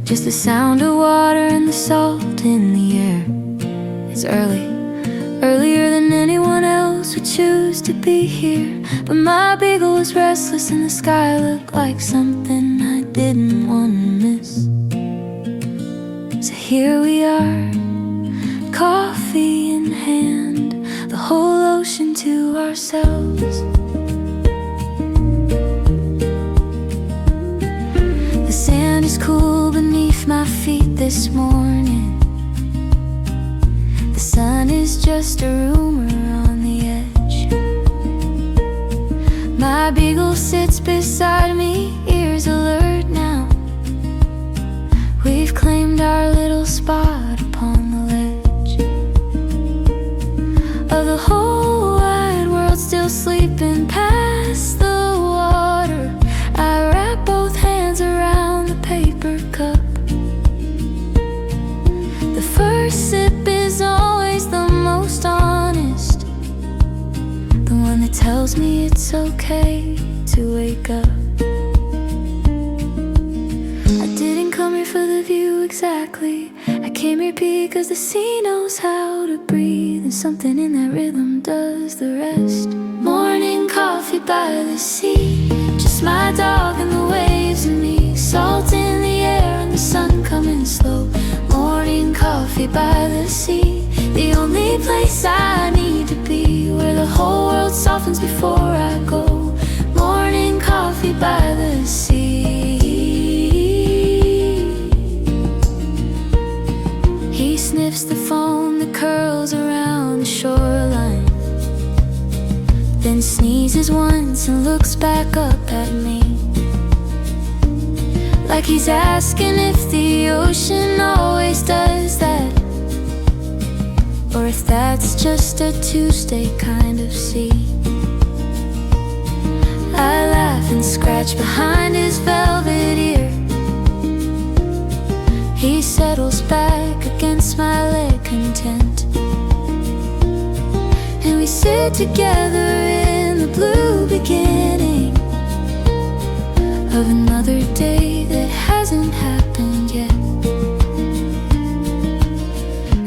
Just the sound of water and the salt in the air. It's early, earlier than anyone else would choose to be here. But my beagle was restless and the sky looked like something I didn't want to miss. So here we are, coffee in hand, the whole ocean to ourselves. The sand is cool beneath my feet this morning. The sun is just a rumor on the edge. My beagle sits beside me, ears alert now. We've claimed our little spot upon the ledge of the whole wide world, still sleeping past the water. I wrap both hands around the paper cup. The first sip is always the most honest, the one that tells me it's okay to wake up. I didn't come here for the view exactly. I came here because the sea knows how to breathe, and something in that rhythm does the rest. Morning coffee by the sea, just my dog and the waves and me. Salt in the air and the sun coming slow. Morning coffee by the sea, the only place I need to be, where the whole world softens before I go. Morning coffee by the sea. He sniffs the foam that curls around the shoreline, then sneezes once and looks back up at me, like he's asking if the ocean always does that, or if that's just a Tuesday kind of sea. I laugh and scratch behind his velvet ear. He settles back against my leg, content, and we sit together in the blue beginning of another day that hasn't happened yet.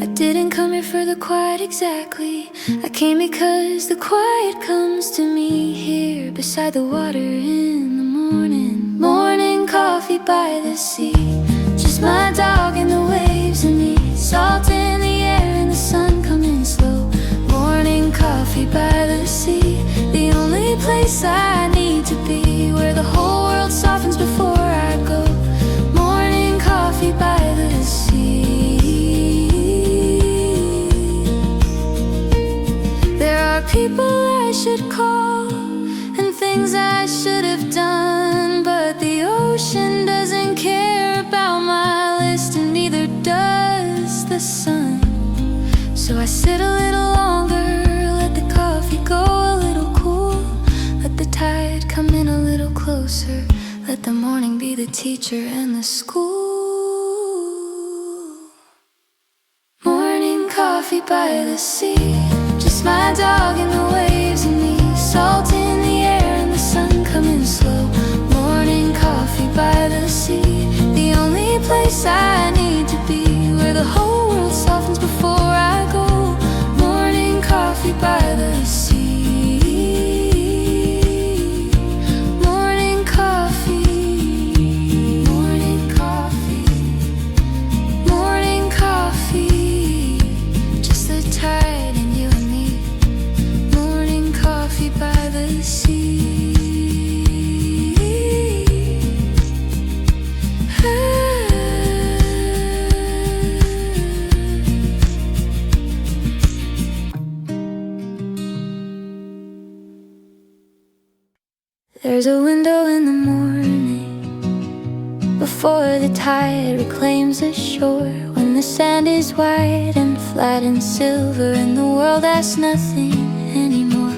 I didn't come here for the quiet exactly. I came because the quiet comes to me here beside the water in the morning. Morning coffee by the sea, just my dog and the waves and me. Salt in the air and the sun coming slow. Morning coffee by the sea, the only place I need to be, where the whole world softens before I go. Morning coffee by the sea. There are people I should call and things I should have done, but the ocean doesn't care about my list, and neither does the sun. So I sit a little longer, let the coffee go a little cool, let the tide come in a little closer, let the morning be the teacher and the school. Morning coffee by the sea, just my dog and the waves and me. Salt in the air and the sun coming slow. Morning coffee by the sea, the only place I need to be, where the whole world softens before I go. Morning coffee by the sea. Morning coffee. Morning coffee. Morning coffee, just the tide and you and me. Morning coffee by the sea. There's a window in the morning, before the tide reclaims the shore, when the sand is white and flat and silver and the world asks nothing anymore.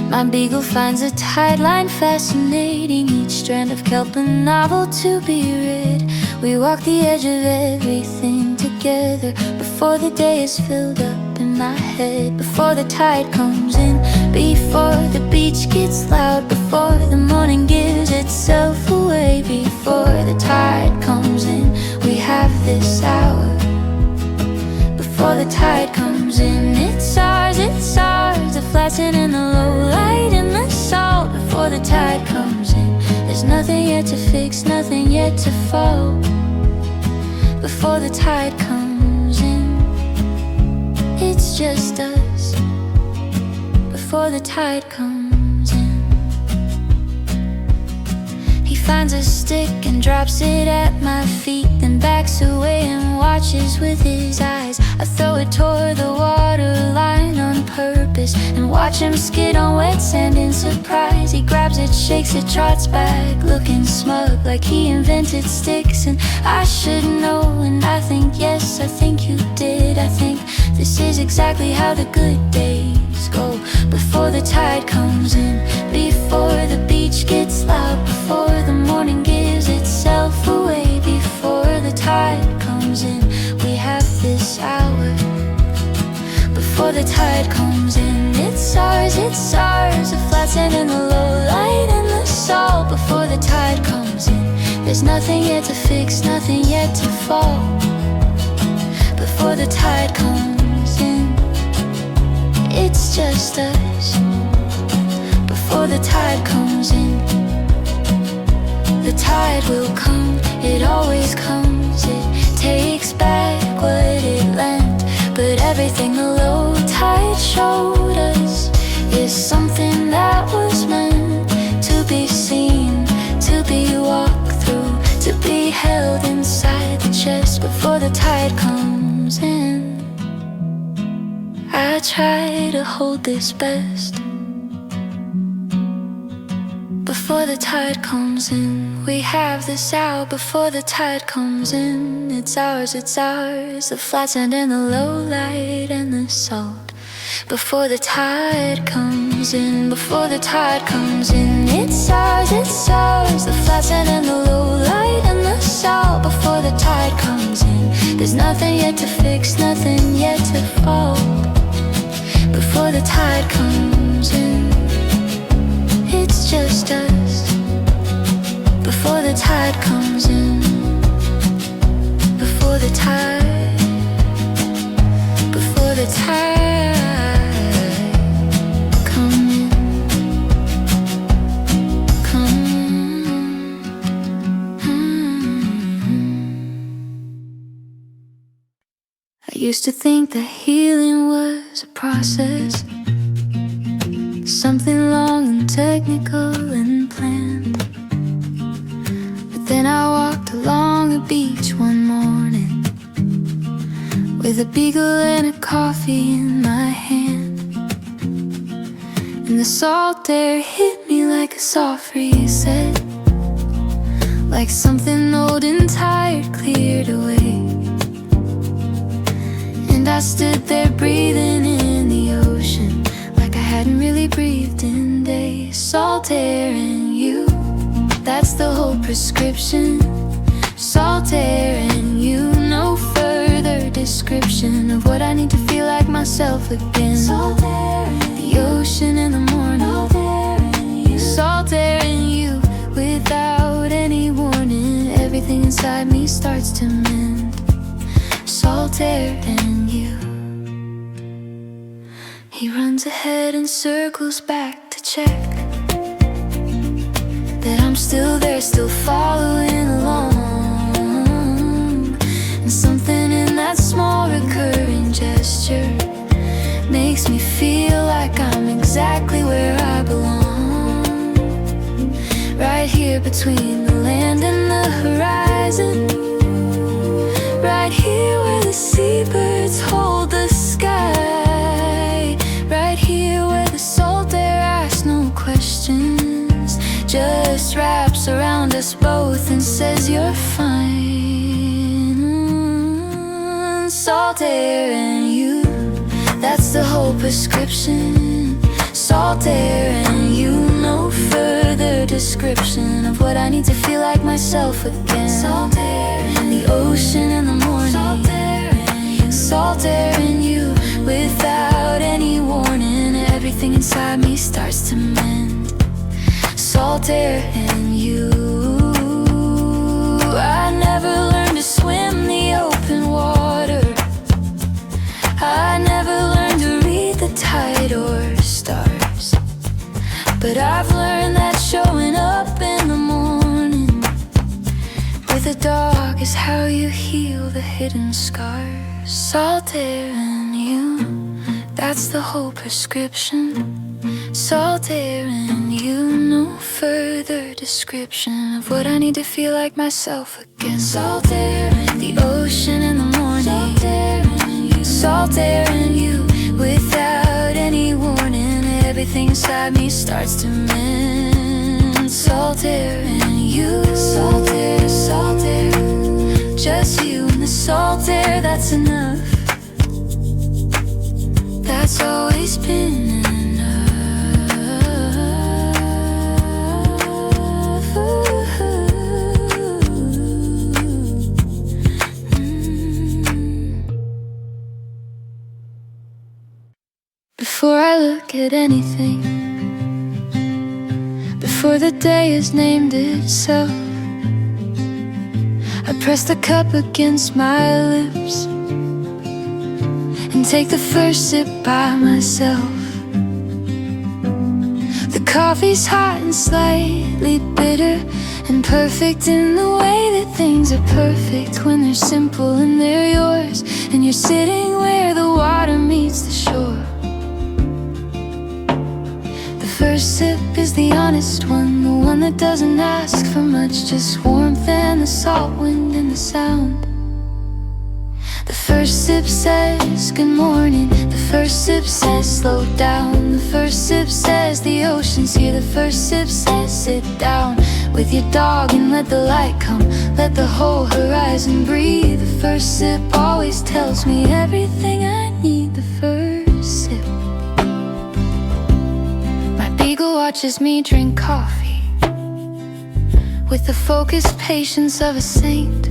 My beagle finds a tide line fascinating, each strand of kelp a novel to be read. We walk the edge of everything together, before the day is filled up in my head, before the tide comes in, before the beach gets loud, before the morning gives itself away, before the tide comes in. We this hour before the tide comes in. It's ours, it's ours. The flatten and the low light and the salt before the tide comes in. There's nothing yet to fix, nothing yet to fall before the tide comes in. It's just us before the tide comes in. He finds a stick and drops it at my feet, then backs away and watches with his eyes. I throw it toward the water line on purpose and watch him skid on wet sand in surprise. He grabs it, shakes it, trots back, looking smug like he invented sticks. And I should know, and I think, yes, I think you did. I think this is exactly how the good days go before the tide comes in, before the beach gets loud, before the morning gives itself away, before the tide comes in. We have this hour before the tide comes in. It's ours, it's ours. The flats and the low light and the salt before the tide comes in. There's nothing yet to fix, nothing yet to fall before the tide comes in. It's just us before the tide comes in. The tide will come, it always comes. It takes back what it lent, but everything the low tide showed us is something that was meant to be seen, to be walked through, to be held inside the chest before the tide comes in. I try to hold this best before the tide comes in. We have this hour before the tide comes in. It's ours, it's ours. The flat sand and the low light and the salt before the tide comes in, before the tide comes in. It's ours, it's ours. The flat sand and the low light and the salt before the tide comes in. There's nothing yet to fix, nothing yet to fall before the tide comes in. It's just us before the tide comes in, before the tide, before the tide come in, come I used to think that healing was a process, something long and technical and planned. But then I walked along a beach one morning with a beagle and a coffee in my hand, and the salt air hit me like a soft reset, like something old and tired cleared away. And I stood there breathing in the ocean like I hadn't really breathed in days. Salt air and you, that's the whole prescription. Salt air and you, no further description of what I need to feel like myself again. Salt air and the ocean in the morning. Salt air and you, without any warning, everything inside me starts to mend. Salt air and you. He runs ahead and circles back to check that I'm still there, still following along. And something in that small recurring gesture makes me feel like I'm exactly where I belong, right here between the land and the horizon, right here where the seabirds hold the sky, right here where the salt air asks no questions, just wraps around us both and says you're fine. Salt air and you, that's the whole prescription. Salt air and you, no further description of what I need to feel like myself again. Salt air and the ocean in the morning. Salt air and you, salt air and you, without any warning, everything inside me starts to mend. Salt air and you. I never learned to swim the the dog is how you heal the hidden scars. Salt air and you, that's the whole prescription. Salt air and you, no further description of what I need to feel like myself again. Salt air and the ocean in the morning. Salt air and you, salt air and you, without any warning, everything inside me starts to mend. Salt air and you, salt air, just you and the salt air, that's enough. That's always been enough. Before I look at anything, before the day has named itself, I press the cup against my lips and take the first sip by myself. The coffee's hot and slightly bitter, and perfect in the way that things are perfect when they're simple and they're yours, and you're sitting where the water meets the shore. The first sip is the honest one, the one that doesn't ask for much, just warmth and the salt wind and the sound. The first sip says good morning, the first sip says slow down, the first sip says the ocean's here, the first sip says sit down with your dog and let the light come, let the whole horizon breathe. The first sip always tells me everything I need. The first sip. My beagle watches me drink coffee with the focused patience of a saint.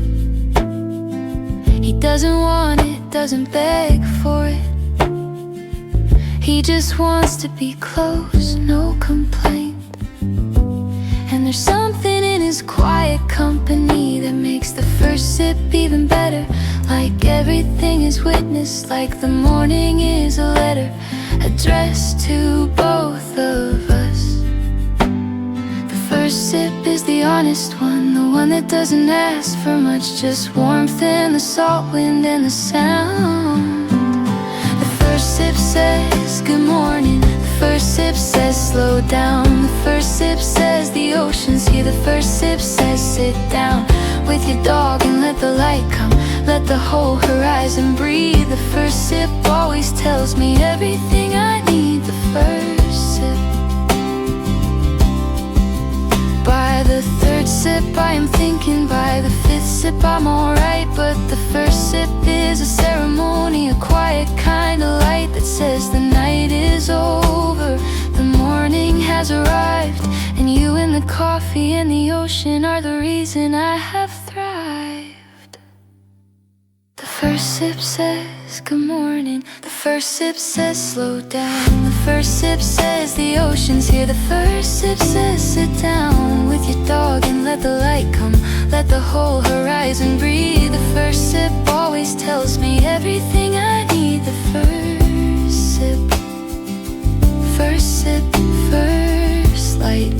He doesn't want it, doesn't beg for it. He just wants to be close, no complaint. And there's something in his quiet company that makes the first sip even better. Like everything is witnessed, like the morning is a letter addressed to both of us. The first sip is the honest one, the one that doesn't ask for much, just warmth and the salt wind and the sound. The first sip says good morning, the first sip says slow down, the first sip says the ocean's here, the first sip says sit down with your dog and let the light come, let the whole horizon breathe. The first sip always tells me everything I need. The first sip. By the third sip I am thinking, by the fifth sip I'm alright. But the first sip is a ceremony, a quiet kind of light that says the night is over, the morning has arrived, and you and the coffee and the ocean are the reason I have thrived. The first sip says good morning, the first sip says slow down, the first sip says the ocean's here, the first sip says sit down with your dog and let the light come, let the whole horizon breathe. The first sip always tells me everything I need. The first sip, first sip, first light,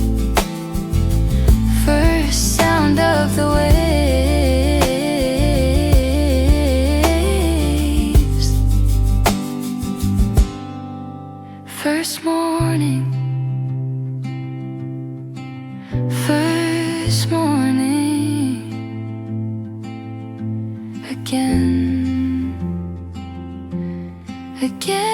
first sound of the waves, first morning, first morning, again, again.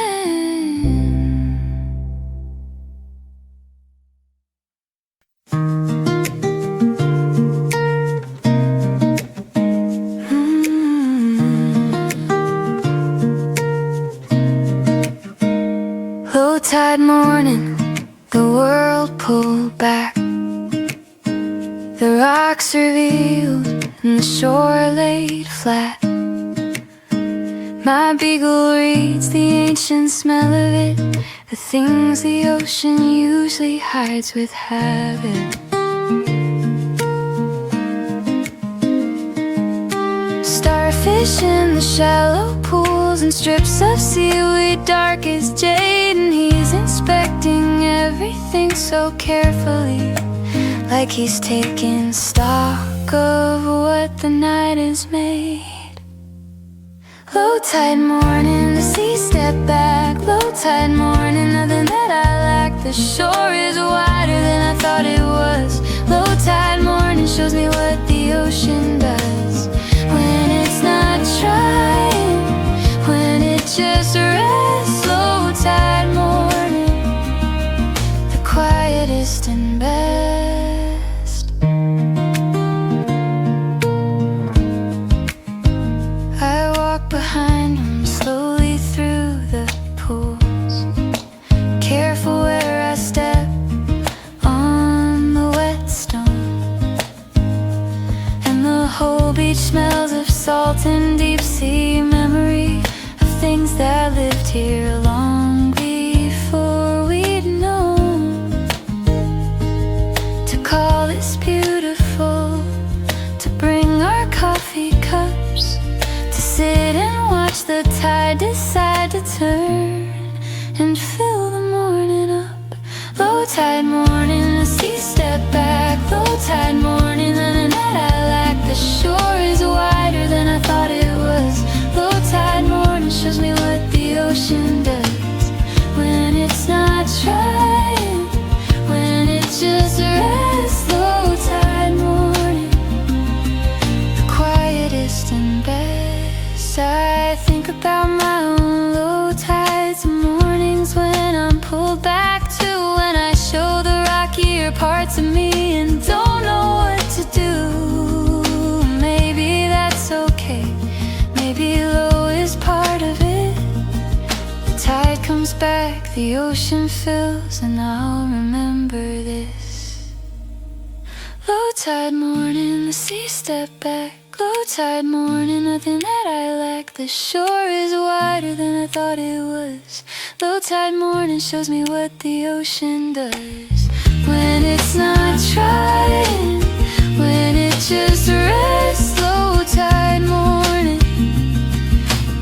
Low tide morning, the world pulled back, the rocks revealed and the shore laid flat. My beagle reads the ancient smell of it, the things the ocean usually hides with habit. Starfish in the shallow pools and strips of seaweed dark as jade, and he's inspecting everything so carefully, like he's taking stock of what the night is made. Low tide morning, the sea step back. Low tide morning, nothing that I lack. The shore is wider than I thought it was. Low tide morning shows me what the ocean does when it's not trying, when it just rests. Low tide morning, the quietest and best. I walk behind him slowly through the pools, careful where I step on the wet stone. And the whole beach smells of salt and deep sea memory of things that lived here long before we'd known. To call this beautiful, to bring our coffee cups, to sit and watch the tide decide to turn and fill the morning up. Low tide morning, the sea step back. Low tide morning, nothing that I lack. The shore is wider than I thought it was. Low tide morning shows me what the ocean does when it's not trying, when it just rests. Low tide morning, the quietest and best. I think about my own low tides and mornings when I'm pulled back to when I show the rockier parts of me and don't know what to do. Maybe that's okay, maybe low is part of it. The tide comes back, the ocean fills, and I'll remember this. Low tide morning, the sea step back. Low tide morning, nothing that I lack. The shore is wider than I thought it was. Low tide morning shows me what the ocean does when it's not trying, when it just rests. Low tide morning,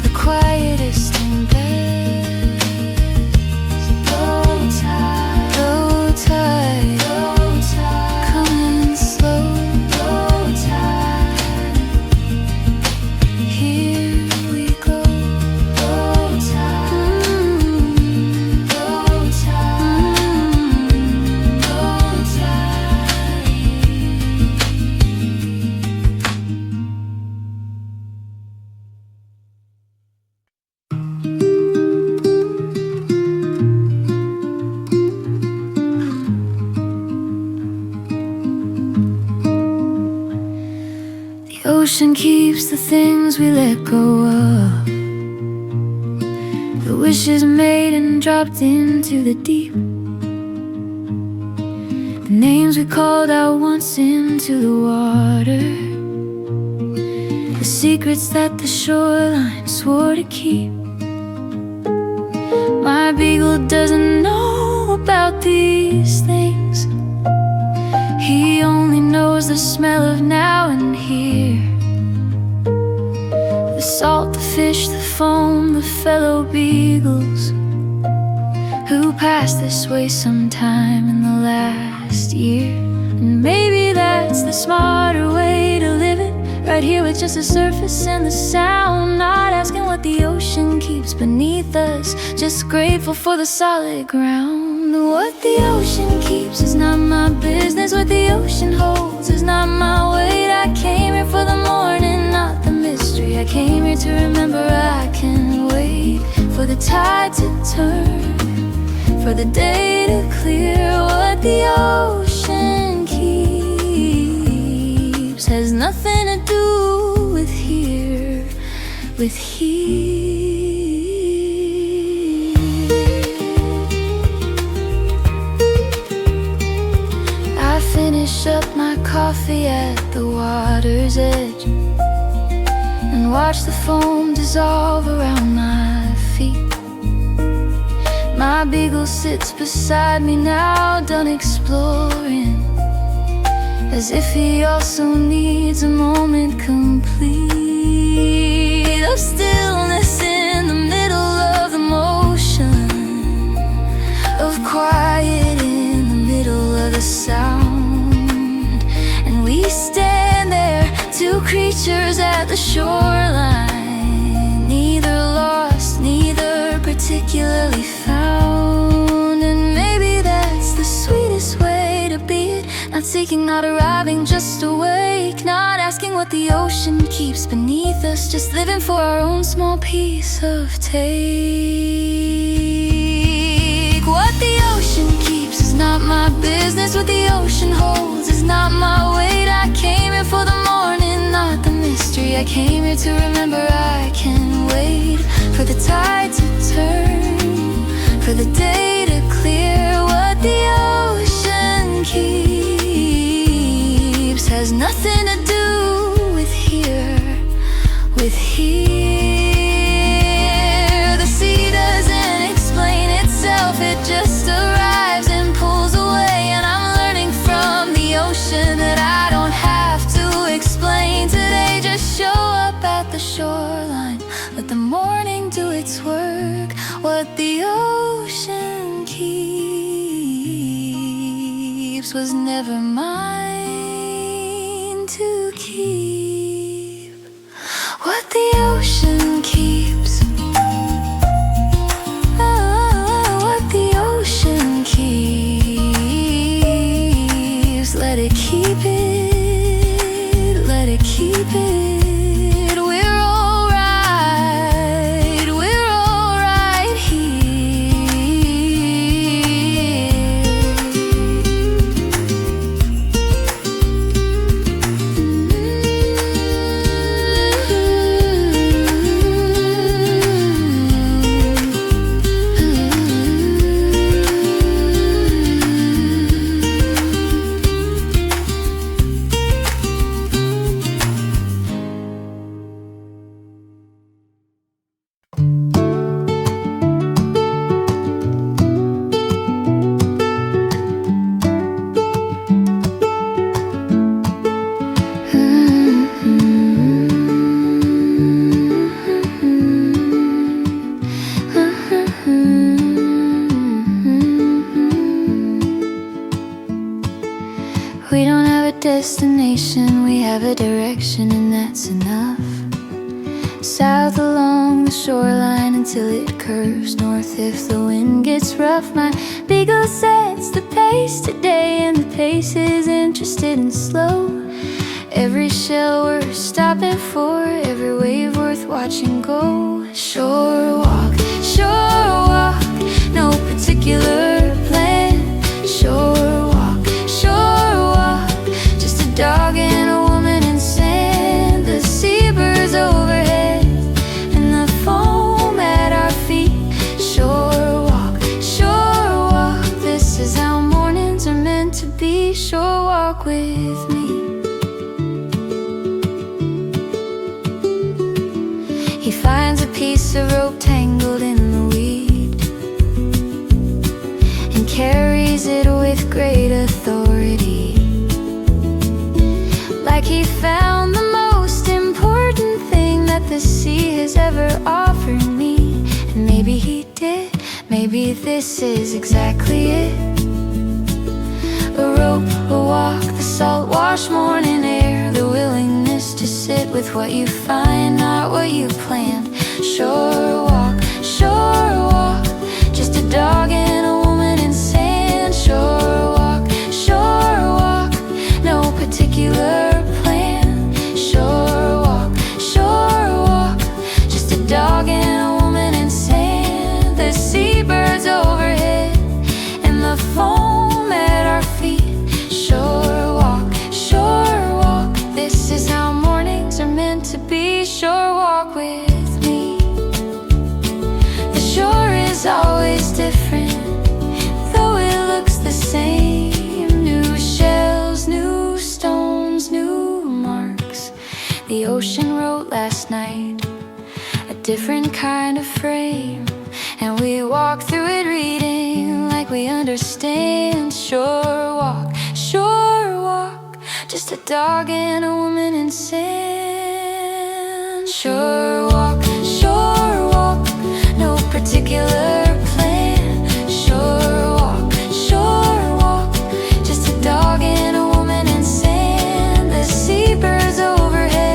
the quietest and best. Low tide, low tide, low tide, coming slow. Low tide, here we go. Low tide, low tide, low tide. The ocean keeps the things we let go of, the wishes made and dropped into the deep, the names we called out once into the water, the secrets that the shoreline swore to keep. My beagle doesn't know about these things. He only knows the smell of now and here, the salt, the fish, the foam, the fellow beagles who passed this way sometime in the last year. And maybe that's the smarter way to live it, right here with just the surface and the sound, not asking what the ocean keeps beneath us, just grateful for the solid ground. What the ocean keeps is not my business, what the ocean holds is not my weight. I came here for the morning, not the mystery. I came here to remember I can wait for the tide to turn, for the day to clear. What the ocean keeps has nothing to do with here, with here. I finish up my coffee at the water's edge and watch the foam dissolve around my feet. My beagle sits beside me now, done exploring, as if he also needs a moment complete of stillness in the middle of the motion, of quiet in the middle of the sound. And we stand there two creatures at the shoreline, neither lost, neither particularly found. And maybe that's the sweetest way to be it. Not seeking, not arriving, just awake. Not asking what the ocean keeps beneath us, just living for our own small piece of take. What the ocean keeps is not my business. What the ocean holds is not my weight. I came here for the morning, not the mystery. I came here to remember I can wait for the tide to turn, for the day to clear. What the ocean keeps has nothing to do with here, with here. The sea doesn't explain itself, it just arrives and pulls away. And I'm learning from the ocean that I don't have to explain today. Just show up at the shoreline, let the morning do its work. What the ocean keeps was never mine to keep. What the ocean keeps, what the ocean keeps, let it keep it, let it keep it. We're all right, we're all right here. We don't have a destination, we have a direction, and that's enough. South along the shoreline until it curves north if the wind gets rough. My beagle sets the pace today, and the pace is interested and slow. Every shell worth stopping for, every wave worth watching go. Shore walk, no particular plan. Shore walk, just a dog and a woman in sand. The seabirds overhead and the foam at our feet. Shore walk, this is how mornings are meant to be. Shore walk with me. He finds a piece of rope tangled in the weed and carries it with great authority, like he found the most important thing that the sea has ever offered me. And maybe he did, maybe this is exactly it. A rope, a walk, the salt wash morning air, the willingness to sit with what you find, not what you planned. Shore walk, just a dog and a woman in sand. Shore walk, no particular plan. Shore walk, just a dog and a woman in sand. The seabirds overhead and the foam at our feet. Shore walk, this is how mornings are meant to be. Shore walk with me. The shore is always different, though it looks the same. New shells, new stones, new marks. The ocean wrote last night a different kind of frame, and we walk through it reading like we understand. Shore walk, just a dog and a woman in sand. Shore walk, no particular plan. Shore walk, just a dog and a woman in sand. The seabirds overhead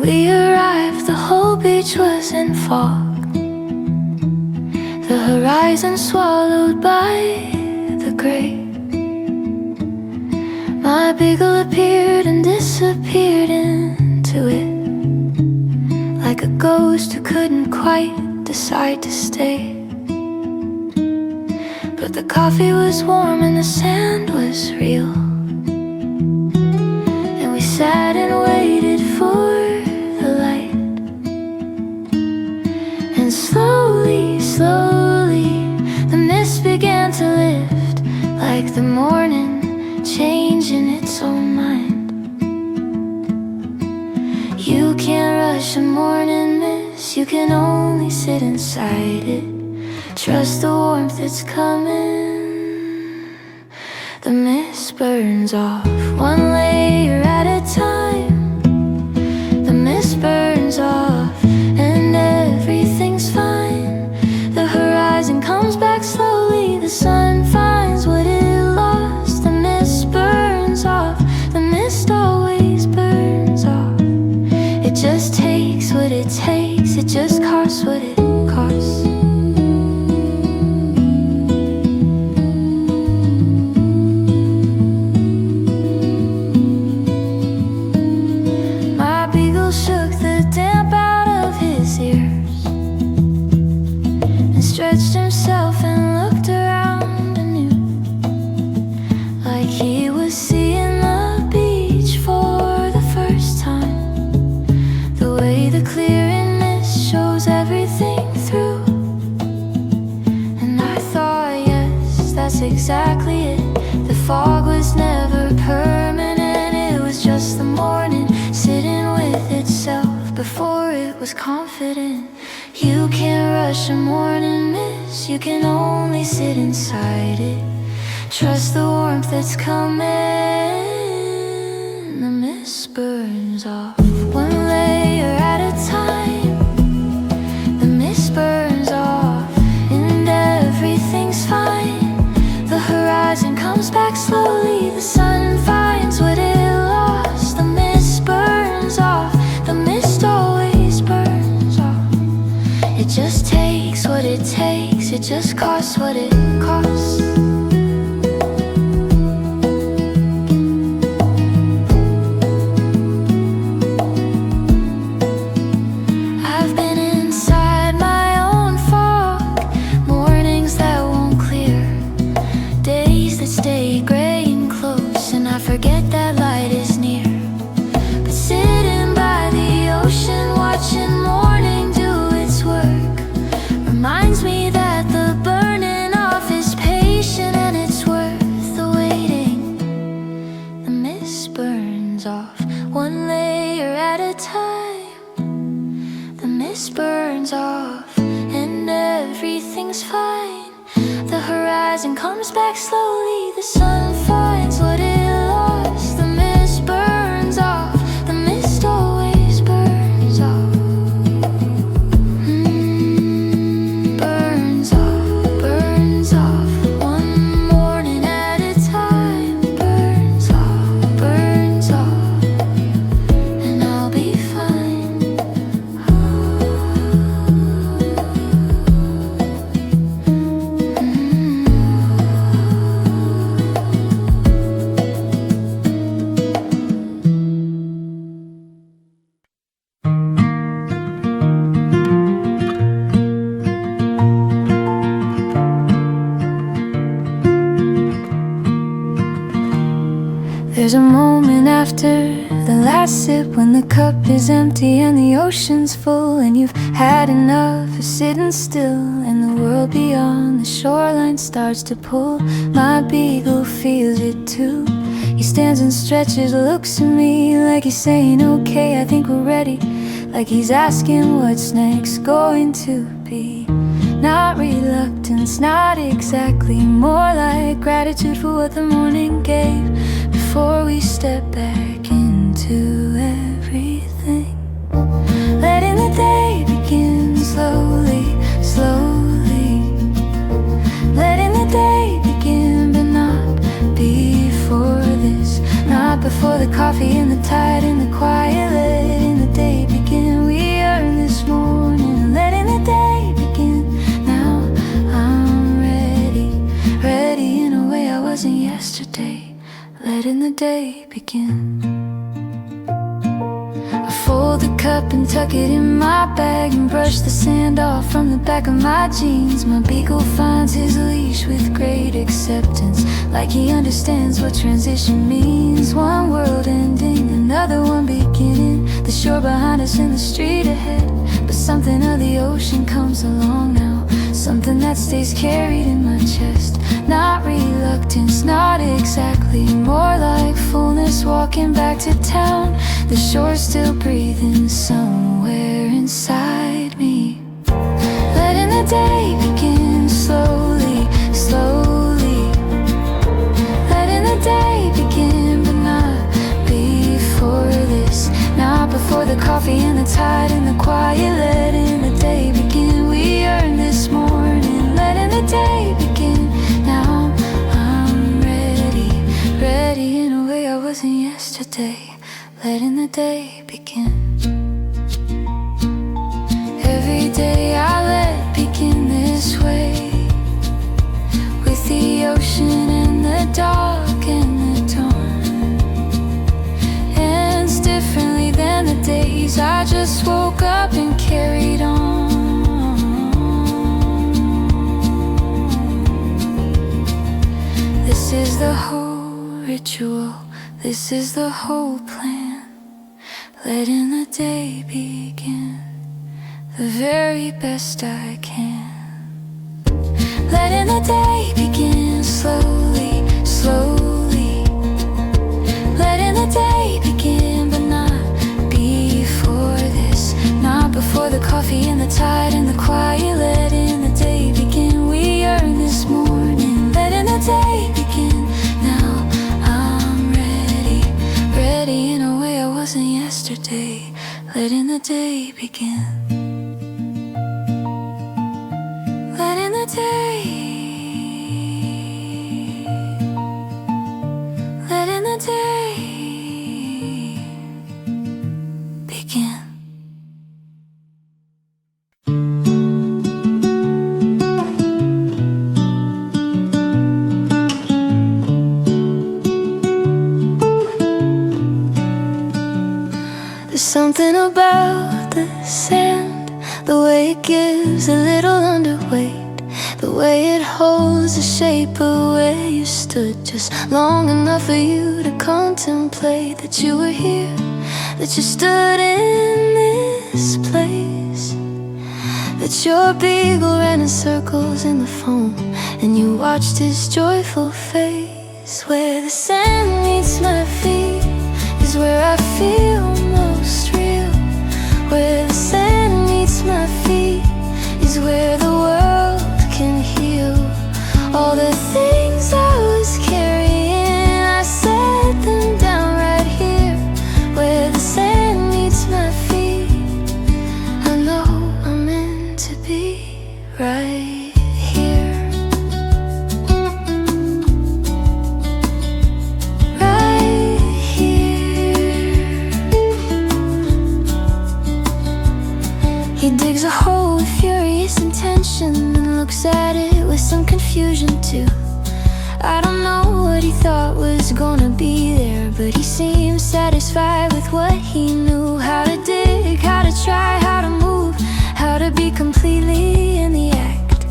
we arrived, the whole beach was in fog, the horizon swallowed by the gray. My beagle appeared and disappeared into it, like a ghost who couldn't quite decide to stay. But the coffee was warm and the sand was real, and we sat and waited for the light. And slowly, slowly, the mist began to lift, like the morning changing its own mind. You can't rush a morning mist, you can only sit inside it. Trust the warmth that's coming. The mist burns off one layer at a time. The mist burns off and everything's fine. The horizon comes back slowly, the sun finds what it lost. The mist burns off, the mist always burns off. It just takes what it takes, it just costs what it costs. Stretched himself and looked around anew, like he was seeing the beach for the first time. The way the clearing mist shows everything through. And I thought, yes, that's exactly it. The fog was never permanent, it was just the morning sitting with itself before it was confident. You can't rush a morning mist, you can only sit inside it. Trust the warmth that's coming. The mist burns off one layer at a time. The mist burns off and everything's fine. The horizon comes back slowly, the sun finds what it lost. The mist burns off, the mist always burns off. It just takes what it takes, it just costs what it costs. I've been inside my own fog, mornings that won't clear, days that stay gray and close, and I forget that light is near. But sitting by the ocean, watching morning reminds me that the burning off is patient and it's worth the waiting. The mist burns off one layer at a time. The mist burns off and everything's fine. The horizon comes back slowly, the sun finds what it lost. The mist burns off, the mist always burns off. There's a moment after the last sip, when the cup is empty and the ocean's full, and you've had enough of sitting still, and the world beyond the shoreline starts to pull. My beagle feels it too. He stands and stretches, looks at me like he's saying, okay, I think we're ready. Like he's asking what's next going to be. Not reluctance, not exactly, more like gratitude for what the morning gave, before we step back into everything. Letting the day begin slowly, slowly. Letting the day begin, but not before this. Not before the coffee and the tide and the quiet, letting the day begin. We earned this morning, letting the day begin. Now I'm ready, ready in a way I wasn't yesterday, letting the day begin. I fold the cup and tuck it in my bag and brush the sand off from the back of my jeans. My beagle finds his leash with great acceptance, like he understands what transition means. One world ending, another one beginning. The shore behind us and the street ahead, but something of the ocean comes along now, something that stays carried in my chest. Not reluctance, not exactly, more like fullness walking back to town. The shore still breathing somewhere inside me, letting the day begin slowly, slowly. Letting the day begin, but not before this, not before the coffee and the tide and the quiet. Letting the day begin. We earned this morning, letting the day begin. Now I'm ready, ready in a way I wasn't yesterday, letting the day begin. Every day I let begin this way, with the ocean and the dark and the dawn. Ends differently than the days I just woke up and carried on. This is the whole ritual, this is the whole plan, letting the day begin the very best I can. Letting the day begin slowly, slowly. Letting the day begin, but not before this, not before the coffee and the tide and the quiet. Letting the day begin. We earned this morning, letting the day begin. Now I'm ready, ready in a way I wasn't yesterday, letting the day begin. Letting the day, letting the day begin. There's something about the sand, the way it gives a little underweight, the way it holds the shape of where you stood just long enough for you to contemplate that you were here, that you stood in this place, that your beagle ran in circles in the foam and you watched his joyful face. Where the sand meets my feet is where I feel most real. Where the sand meets my feet is where the world can heal. All the things I was carrying, I set them down right here. Where the sand meets my feet, I know I'm meant to be right here. Right here. He digs a hole with furious intention and looks at it with some confusion too. I don't know what he thought was gonna be there, but he seemed satisfied with what he knew. How to dig, how to try, how to move, how to be completely in the act,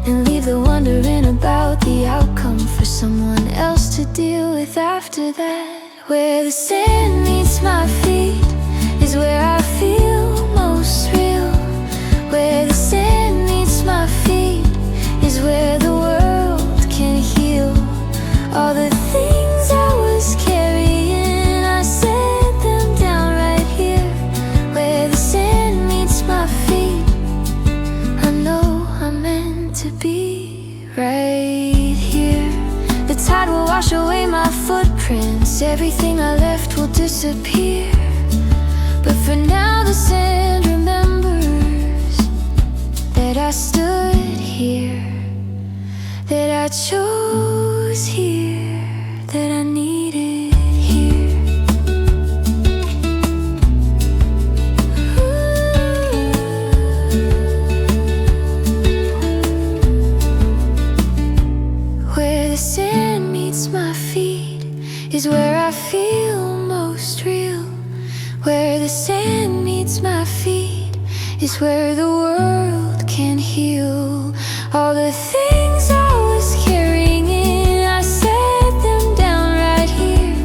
and leave the wondering about the outcome for someone else to deal with after that. Where the sand meets my feet is where I feel most real. Where the sand meets my feet is where the world can heal. All the things I was carrying, I set them down right here. Where the sand meets my feet, I know I'm meant to be right here. The tide will wash away my footprints, everything I left will disappear. But for now the sand remembers that I stood here, that I chose here, that I needed here. sand meets my feet is where the world can heal. All the things I was carrying in, I set them down right here,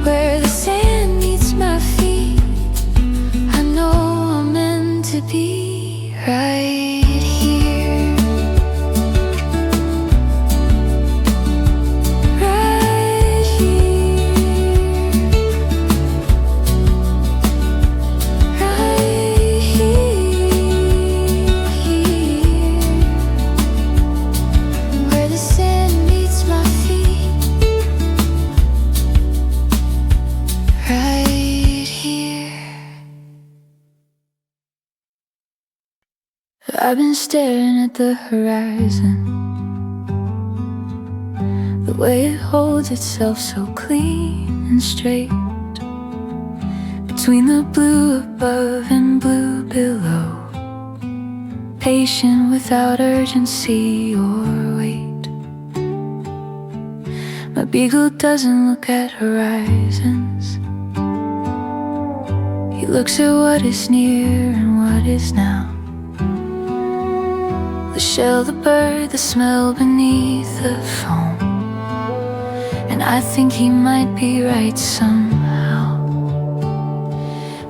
where the sand meets my feet. I know I'm meant to be right here. Right here. Right here. Where the sand meets my feet. Right here. I've been staring at the horizon, the way it holds itself so clean and straight, between the blue above and blue below, patient without urgency or weight. My beagle doesn't look at horizons. He looks at what is near and what is now. The shell, the bird, the smell beneath the foam. And I think he might be right somehow,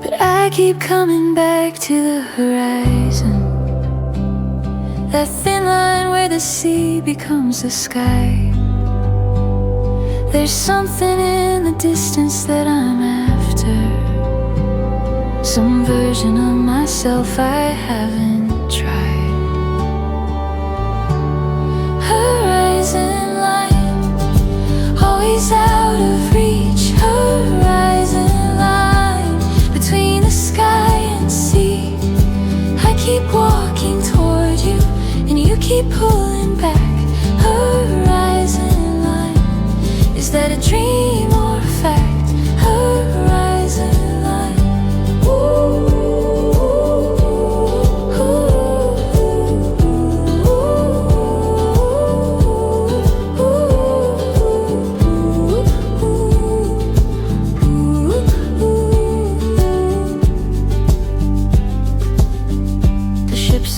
but I keep coming back to the horizon, that thin line where the sea becomes the sky. There's something in the distance that I'm after, some version of myself I haven't tried. Horizon line, always out of reach. Horizon line, between the sky and sea. I keep walking toward you, and you keep pulling back. Horizon line, is that a dream or a fact? Horizon line, ooh.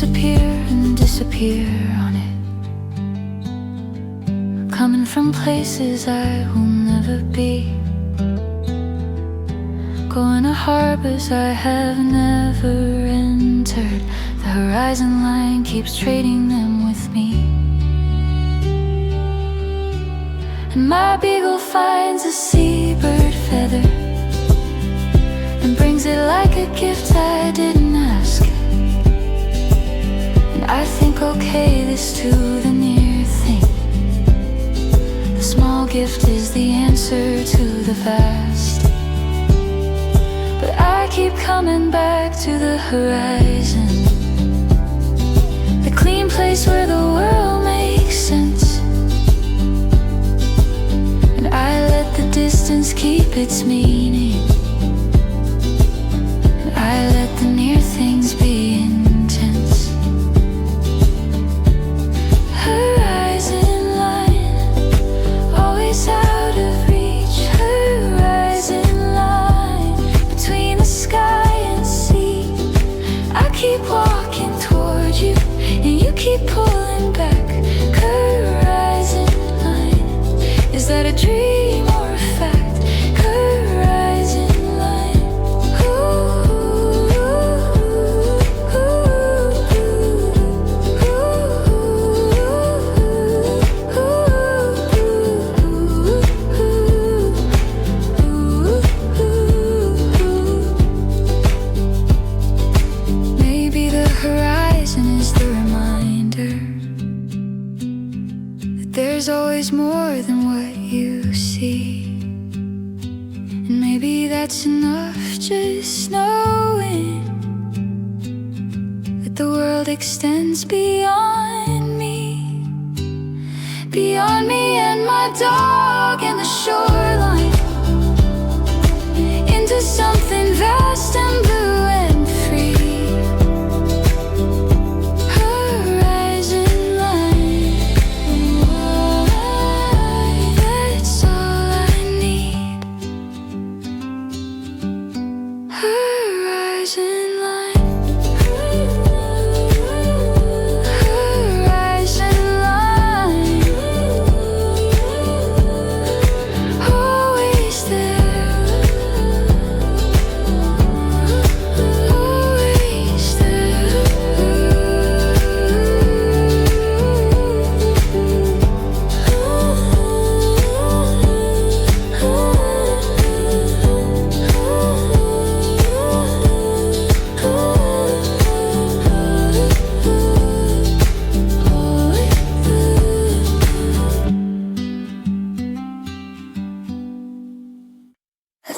Appear and disappear on it, coming from places I will never be, going to harbors I have never entered. The horizon line keeps trading them with me, and my beagle finds a seabird feather and brings it like a gift I didn't ask. I think, okay, this to the near thing. The small gift is the answer to the vast, but I keep coming back to the horizon, the clean place where the world makes sense. And I let the distance keep its meaning, and I let the near things be intense. Horizon line, always out of reach. Horizon line, between the sky and sea. I keep walking toward you, and you keep pulling back. Horizon line, is that a dream or a fact? Horizon line, there's always more than what you see, and maybe that's enough, just knowing that the world extends beyond me and my dog and the shoreline, into something vast and blue and free. Horizon line, that's all I need. Horizon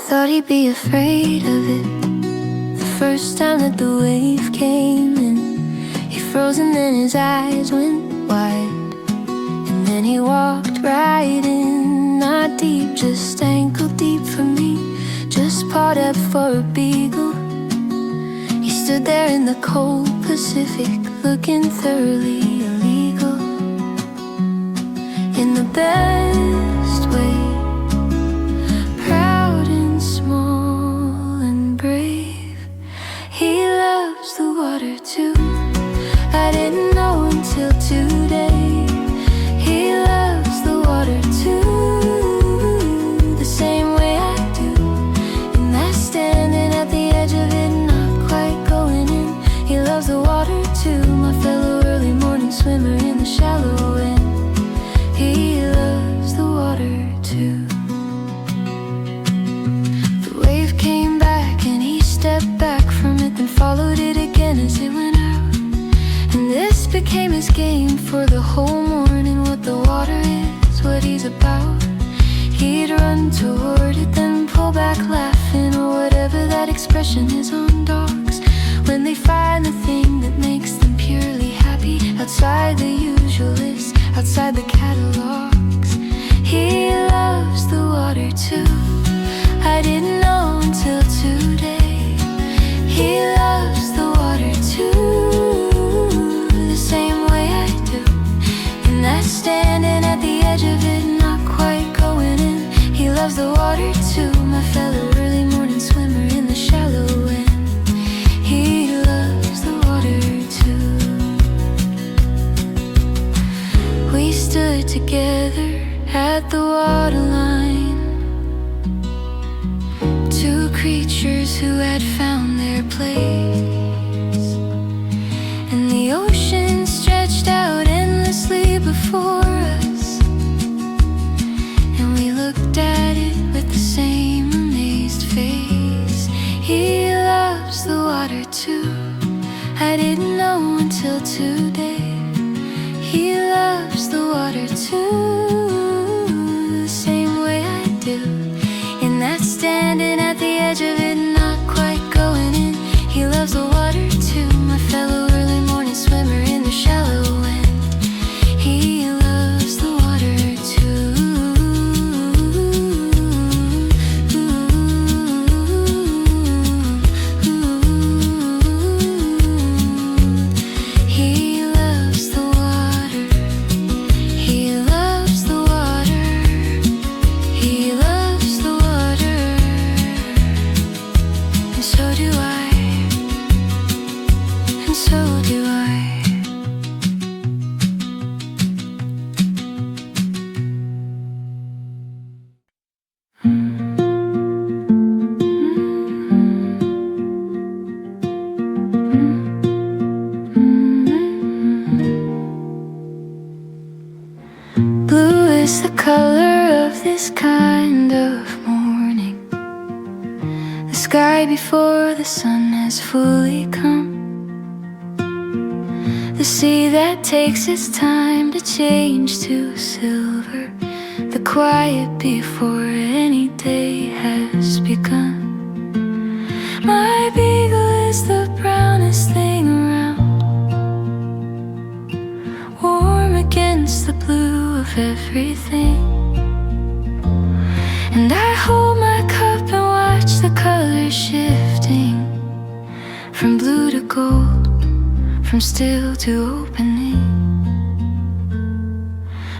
thought he'd be afraid of it the first time that the wave came in. He froze and then his eyes went wide, and then he walked right in. Not deep, just ankle deep for me, just pawed up for a beagle. He stood there in the cold Pacific, looking thoroughly illegal. In the best way, proud and small and brave. He loves the water too. I didn't know until today. He loves the water too, the same way I do. And that's standing at the edge of it, not quite going in. He loves the water too, my fellow early morning swimmer in the shallow end. He loves the water too. The wave came back and he stepped back from it, then followed it again as it went out. And this became his game for the whole morning. What the water is, what he's about. He'd run toward it, then pull back laughing, or whatever that expression is on dogs, when they find the thing that makes them purely happy, outside the usual list, outside the catalogs. He loves the water too. I didn't know until today. He loves the water too, the same way I do. And that's standing at the edge of it, not quite going in. He loves the water too, my fellow early morning swimmer in the shallow end. He loves the water too. We stood together at the waterline, two creatures who had found their place, and the ocean stretched out endlessly before us, and we looked at it with the same amazed face. He loves the water too. I didn't know until today. He loves the water too, the same way I do. And that's standing at the edge of it, not quite going in. He loves the water too, my fellow early morning swimmer in the shallow end. He loves the water too. He loves the water. He loves the water. He loves the water. And so do I. And so do I. Blue is the color of this kind of morning, the sky before the sun has fully come, the sea that takes its time to change to silver, the quiet before any day has begun. My beagle is the brownest thing around, warm against the blue of everything. And I hold my cup and watch the colors shifting from blue to gold, from still to opening.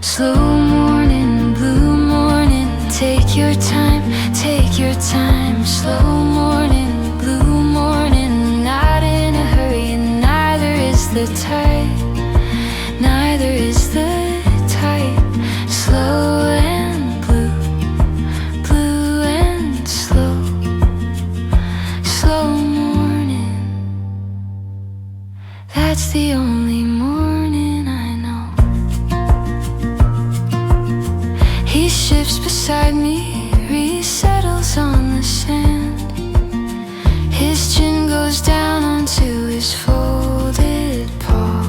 Slow morning, blue morning, take your time, take your time. Slow morning, blue morning, not in a hurry, and neither is the tide, neither is the tide. Slow and blue, blue and slow, slow morning. That's the only morning I know. He shifts beside me, resettles on the sand. His chin goes down onto his folded paw,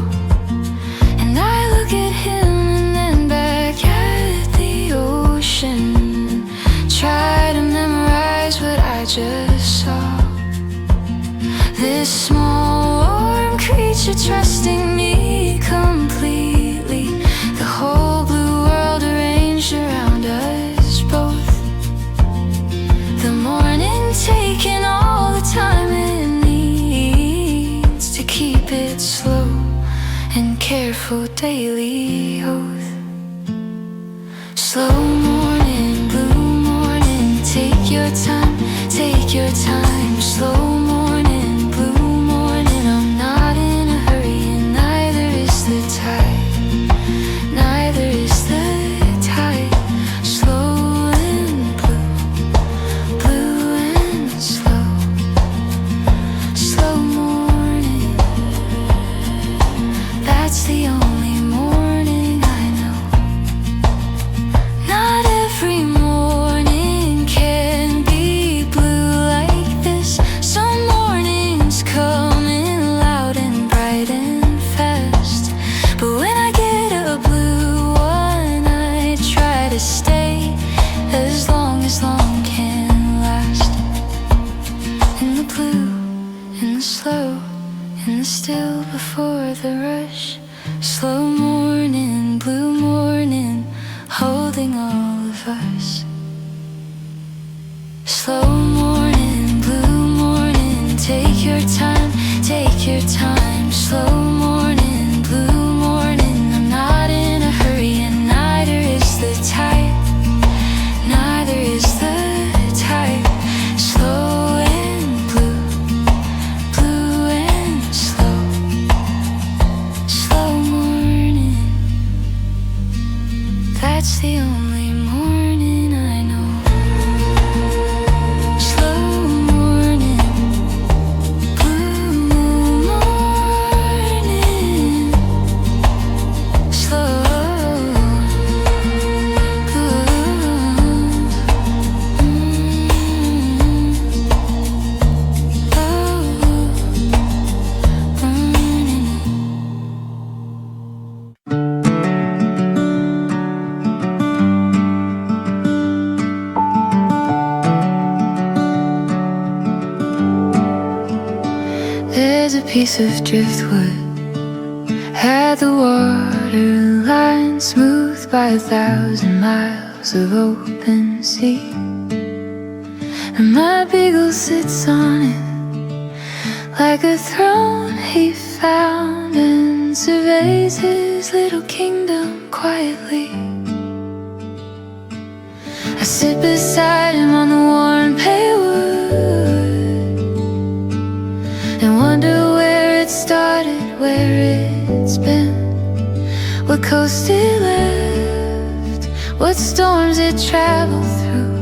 and I look at him and then back at the ocean. Try to memorize what just saw this small warm creature trusting me completely. The whole blue world arranged around us both. The morning taking all the time it needs to keep it slow and careful daily oath. Slow morning, blue morning, take your time, take your time. Slow morning, blue morning, I'm not in a hurry, and neither is the tide, neither is the tide. Slow and blue, blue and slow. Slow morning, that's the only morning I know. Not every morning can be blue like this. Some mornings come in loud and bright and fast, but when I get a blue one, I try to stay as long can last. In the blue, in the slow, in the still before the rush. Slow morning, blue morning, holding all of us. Slow morning, blue morning, take your time, take your time. Slow morning, blue morning, I'm not in a hurry, and neither is the tide, neither is the tide. Slow and blue, blue and slow. Slow morning, that's the only morning I know. Slow morning, blue morning, slow, There's a piece of driftwood at the waterline, smoothed by 1,000 miles of open sea. And my beagle sits on it like a throne he found, and surveys his little kingdom quietly. I sit beside him on the warm pale wood and wonder where it started, where it's been, what coast it left, what storms it traveled through,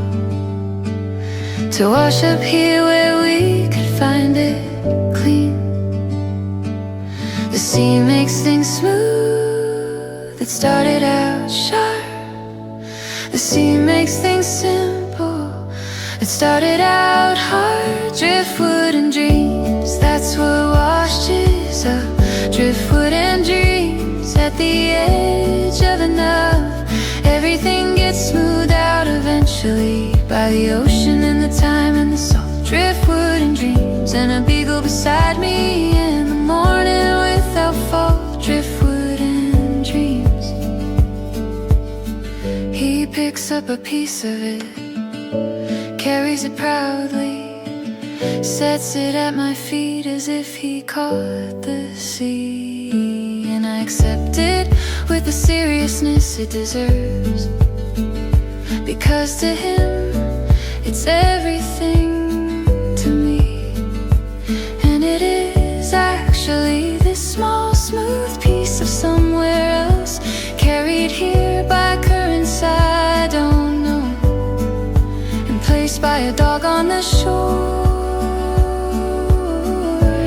to wash up here where we could find it clean. The sea makes things smooth, it started out sharp. The sea makes things simple, it started out hard. Driftwood and dreams, that's what washes up. Driftwood and dreams, at the edge of enough. Everything gets smoothed out eventually by the ocean and the time and the salt. Driftwood and dreams, and a beagle beside me in the morning without fault. Driftwood and dreams. He picks up a piece of it, carries it proudly, sets it at my feet as if he caught the sea. And I accept it with the seriousness it deserves, because to him it's everything to me. And it is actually this small smooth piece of somewhere else, carried here by currents I don't know, and placed by a dog on the shore,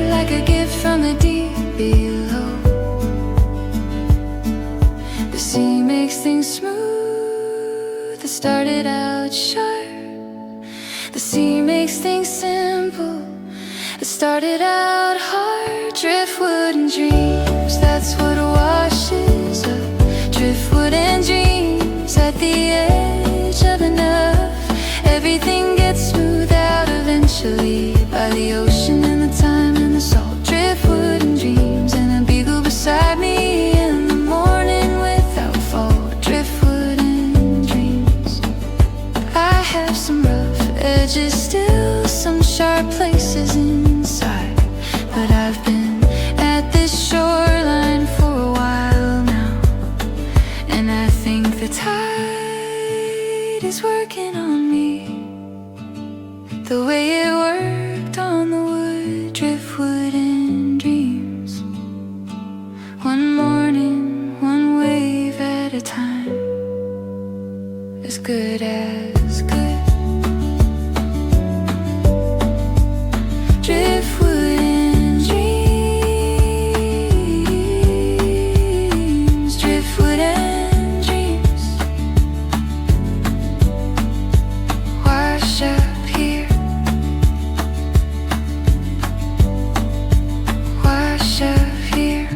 like a gift from the deep below. The sea makes things smooth, it started out sharp. The sea makes things simple, it started out hard. Driftwood and dreams, that's what washes up. Driftwood and dreams, at the edge of enough. Everything gets smoothed out eventually dark places inside. But I've been at this shoreline for a while now, and I think the tide is working on me the way it worked on the wood, driftwood and dreams. One morning, one wave at a time, as good as good. Driftwood and dreams, driftwood and dreams. Wash up here, wash up here.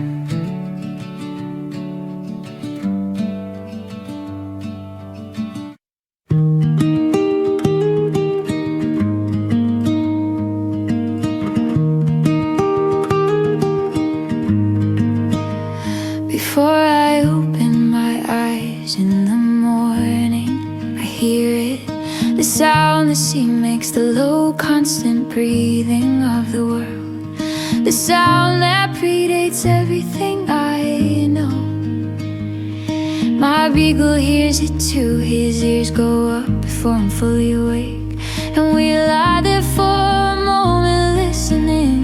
Before I open my eyes in the morning, I hear it, the sound the sea makes, the low constant breathing of the world, the sound that predates everything I know. My beagle hears it too, his ears go up before I'm fully awake, and we lie there for a moment listening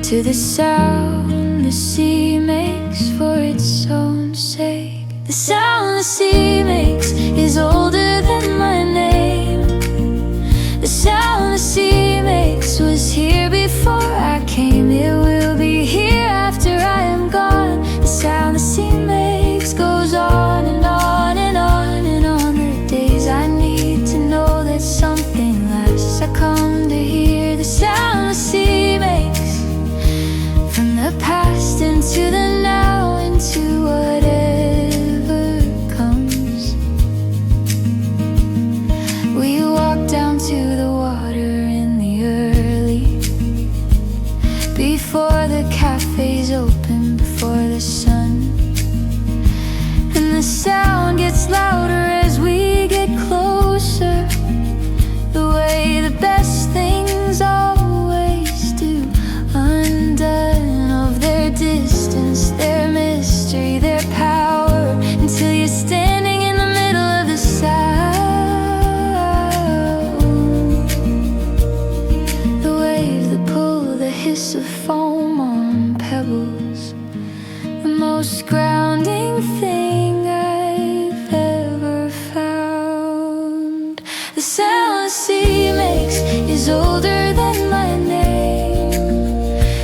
to the sound the sea makes for its own sake. The sound the sea makes is older than my name. The sound the sea makes was here before I came. It will be here after I am gone. The sound the sea makes goes on and on and on and on. The days I need to know that something lasts, I come to hear the sound the sea makes. From the past into the now, into whatever comes. We walk down to the water in the early, before the cafes open, before the sun. And the sound gets louder as we get closer, the way the best things always do, undone of their distance, their mystery, their power, until you're standing in the middle of the sound. The waves that pull, the hiss of foam on pebbles, the most grounding thing I've ever found. The sound the sea makes is older than my name.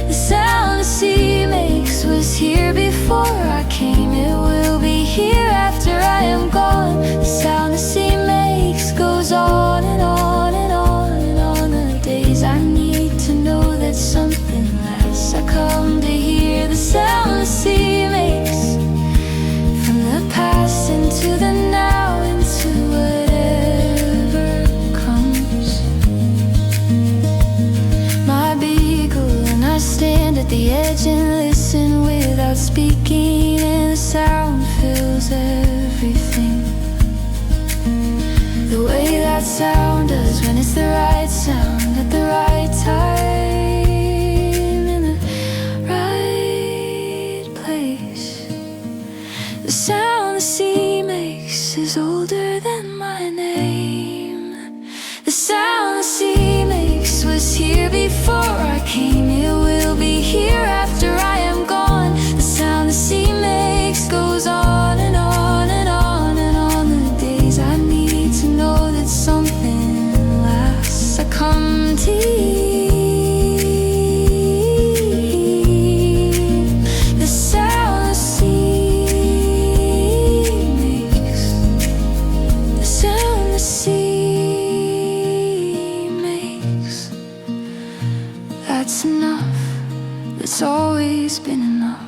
The sound the sea makes was here before I came. It will be here after I am gone. The sound the sea makes goes on and on and on and on. The days I need to know that something lasts, I come to hear the sound the sea makes. From the past into the now, into whatever comes. My beagle and I stand at the edge and listen without speaking, and the sound fills everything, the way that sound does when it's the right sound at the right time, in the right place. The sound the sea makes is older than my name. The sound the sea makes was here before I came. It will be here after I am gone. The sound the sea makes goes on and on and on and on. The days I need to know that something lasts, I come to hear the sound the sea makes. The sound the sea makes. That's enough, that's always been enough.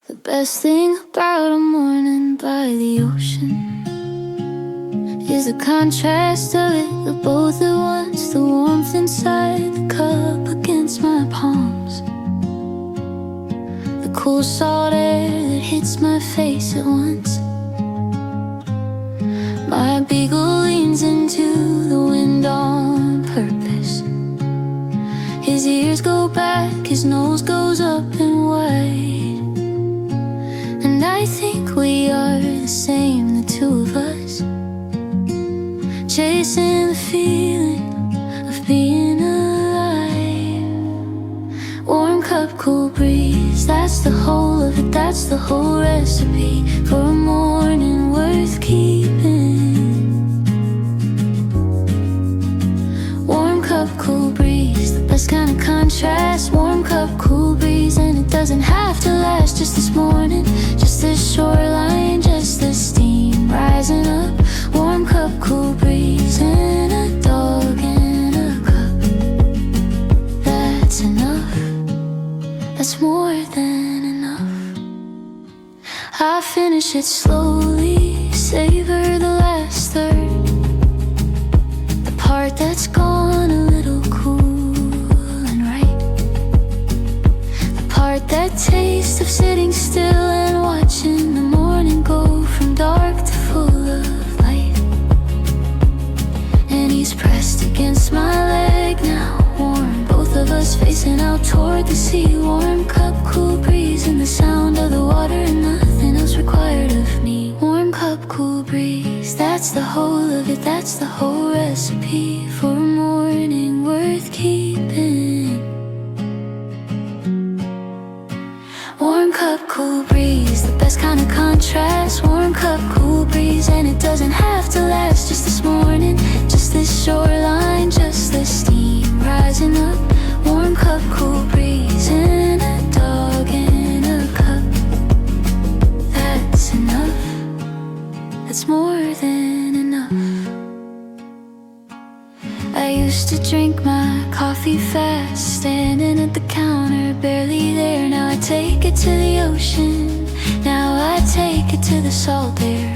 The best thing about a morning by the ocean is the contrast of it, the both at once, the warmth inside the cup against my palms, the cool salt air that hits my face at once. My beagle leans into the wind on purpose. His ears go back, his nose goes up and wide. And I think we are the same, the two of us, chasing the feeling of being alive. Warm cup, cool breeze, that's the whole of it, that's the whole recipe for a morning worth keeping. Warm cup, cool breeze, the best kind of contrast. Warm cup, cool breeze, and it doesn't have to last. Just this morning, just this shoreline, just the steam rising up. Warm cup, cool breeze, and a dog in a cup. That's enough, that's more than enough. I finish it slowly, savor the last third, the part that's gone a little cool and right, the part that taste of sitting still and watching the morning go from dark to full of light. And he's pressed against my leg now, warm, both of us facing out toward the sea. Warm cup, cool breeze, and the sound of the water, and nothing else required of me. Warm cup, cool breeze, that's the whole of it, that's the whole recipe for a morning worth keeping. Warm cup, cool breeze, the best kind of contrast. Warm cup, cool breeze, and it doesn't have to last. Just this morning, just this shoreline, just the steam rising up. Warm cup, cool breeze, and a dog in a cup. That's enough, that's more than enough. I used to drink my coffee fast, standing at the counter, barely there. Now I take it to the ocean, now I take it to the salt air.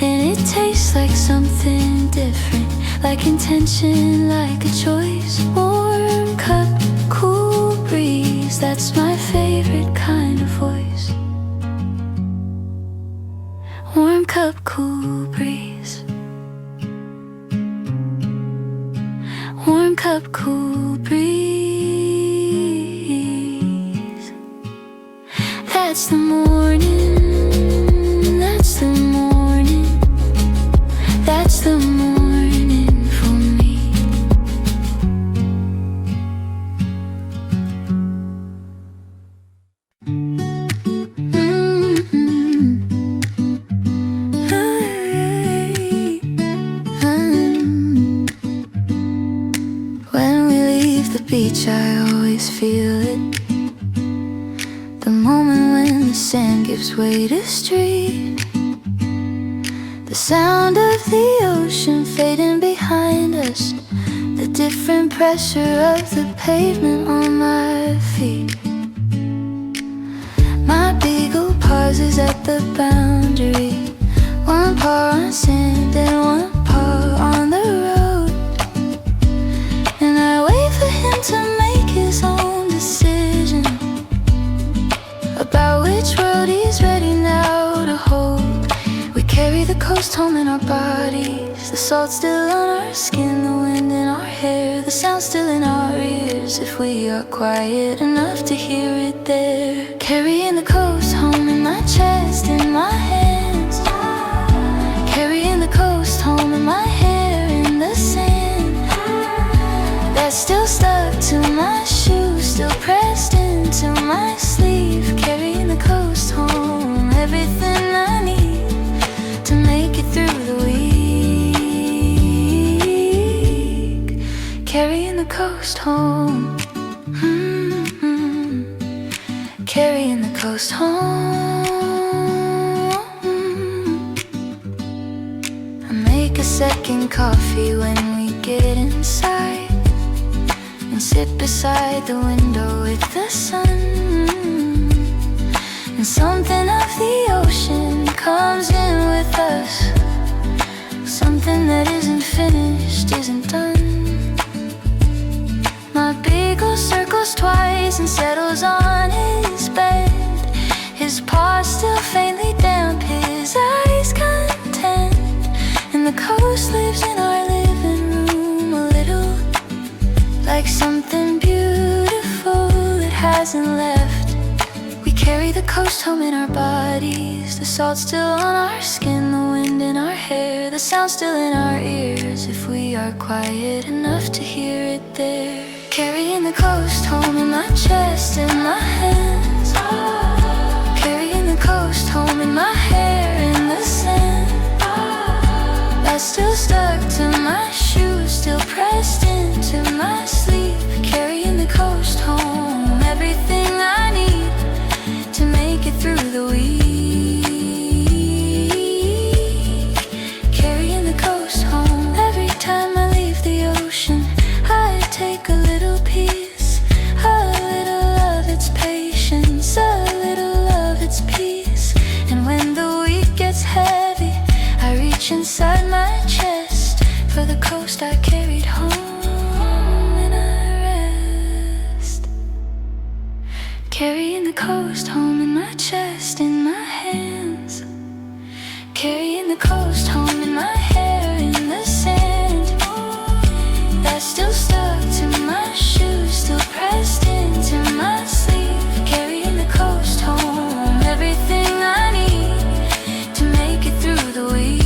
And it tastes like something different, like intention, like a choice. Warm cup, cool breeze, that's my favorite kind of voice. Warm cup, cool breeze. Warm cup, cool breeze. That's the morning, that's the morning, that's the morning for me. When we leave the beach, I always feel it. The moment when the sand gives way to street, the sound of the ocean fading behind us, the different pressure of the pavement on my feet. My beagle pauses at the boundary, one paw on sand and one paw on the road. And I wait for him to make his own decision about which world he's ready now to hold. We carry the coast home in our bodies, the salt still on our skin, the wind in our hair, the sound still in our ears, if we are quiet enough to hear it there. Carrying the coast home in my chest, in my hands, carrying the coast home in my hair, in the sand that's still stuck to my shoe, still pressed into my sleeve. Carrying the coast home, everything I need to make it through the week. Carrying the coast home, carrying the coast home. I make a second coffee when we get inside, and sit beside the window with the sun. And something of the ocean comes in with us, something that isn't finished, isn't done. My beagle circles twice and settles on his bed, his paws still faintly damp, his eyes content. And Carrying the coast lives in our living room, a little like something beautiful that hasn't left. We carry the coast home in our bodies, the salt still on our skin, the wind in our hair, the sound still in our ears, if we are quiet enough to hear it there. Carrying the coast home in my chest and my hands, carrying the coast home in my hair in the sand. That's still stuck to my shoes, still pressed into my sleeve. Carrying the coast home, everything I need to make it through the week. Carrying the coast home, every time I leave the ocean, I take a little piece, a little of its patience, a little of its peace. And when the week gets heavy, I reach inside my chest for the coast I carried home, and I rest. Carrying the coast home in my chest, in my hands, carrying the coast home in my hair in the sand. That's still stuck to my shoes, still pressed into my sleeve. Carrying the coast home, everything I need to make it through the week.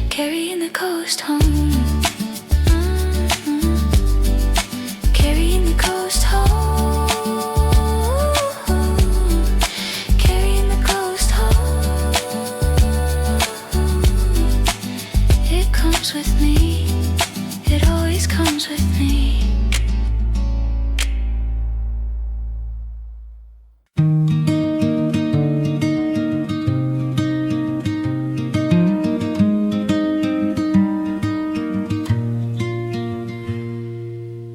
Carrying the coast home, carrying the coast home, carrying the coast home. It comes with me, it always comes with me.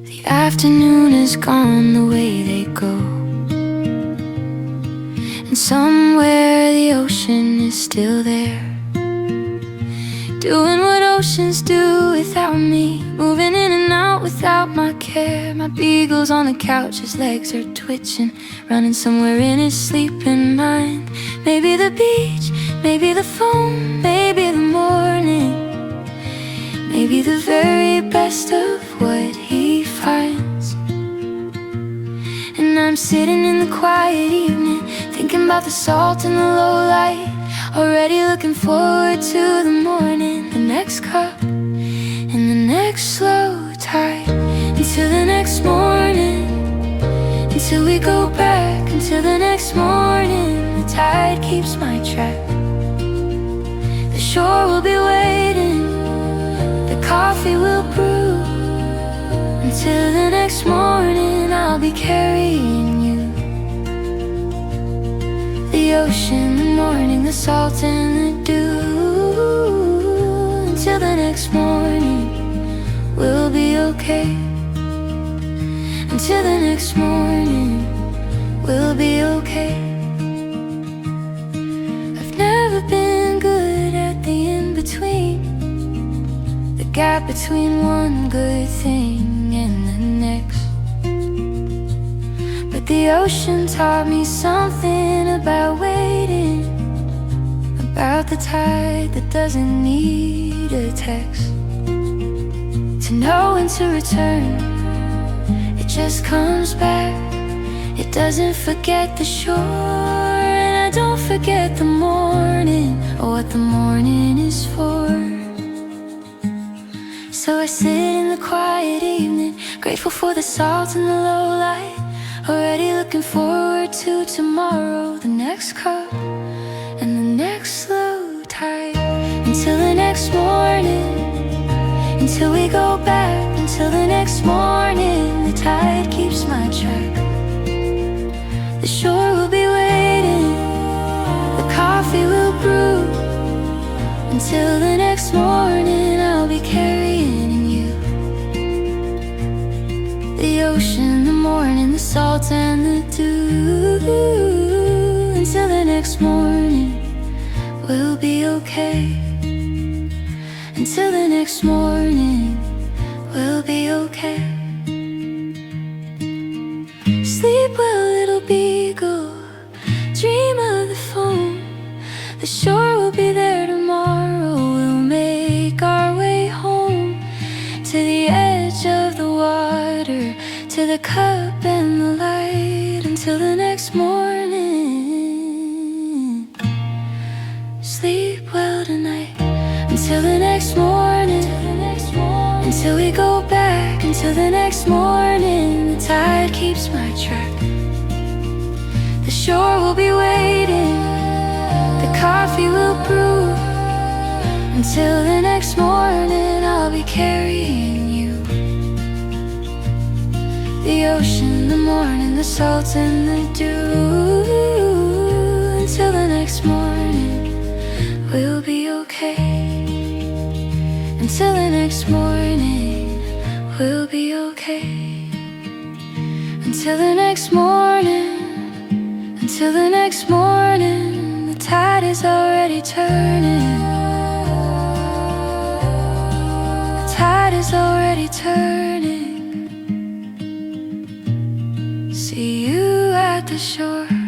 The afternoon is gone the way they go, and somewhere the ocean is still there, doing what oceans do without me, moving in and out without my care. My beagle's on the couch, his legs are twitching, running somewhere in his sleeping mind. Maybe the beach, maybe the foam, maybe the morning, maybe the very best of what he finds. And I'm sitting in the quiet evening, thinking about the salt and the low light, already looking forward to the morning, the next cup and the next slow tide. Until the next morning, until we go back, until the next morning. The tide keeps my track, the shore will be waiting, the coffee will brew. Until the next morning, I'll be carrying you. The ocean, the morning, the salt and the dew. Until the next morning, we'll be okay. Until the next morning, we'll be okay. I've never been good at the in-between, the gap between one good thing and the next. But the ocean taught me something about waiting, about the tide that doesn't need a text, to know when to return. It just comes back, it doesn't forget the shore. And I don't forget the morning, or what the morning is for. So I sit in the quiet evening, grateful for the salt and the low light, already looking forward to tomorrow, the next cup and the next slow tide. Until the next morning, until we go back, until the next morning. The tide keeps my track, the shore will be waiting, the coffee will brew. Until the next morning, I'll be carrying you. The ocean, the morning, the salt and the dew. Until the next morning, we'll be okay. Until the next morning, we'll be okay. Sleep well, little beagle, dream of the foam, The shore will be there tomorrow. We'll make our way home to the edge of the water, to the cup and the light, until the next morning. Sleep well tonight, until the next morning. Until we go back, until the next morning. The tide keeps my track. The shore will be waiting, the coffee will brew. Until the next morning, I'll be carrying you. The ocean, the morning, the salt and the dew. Until the next morning, we'll be okay. Until the next morning, we'll be okay. Until the next morning, until the next morning. The tide is already turning. The tide is already turning. See you at the shore.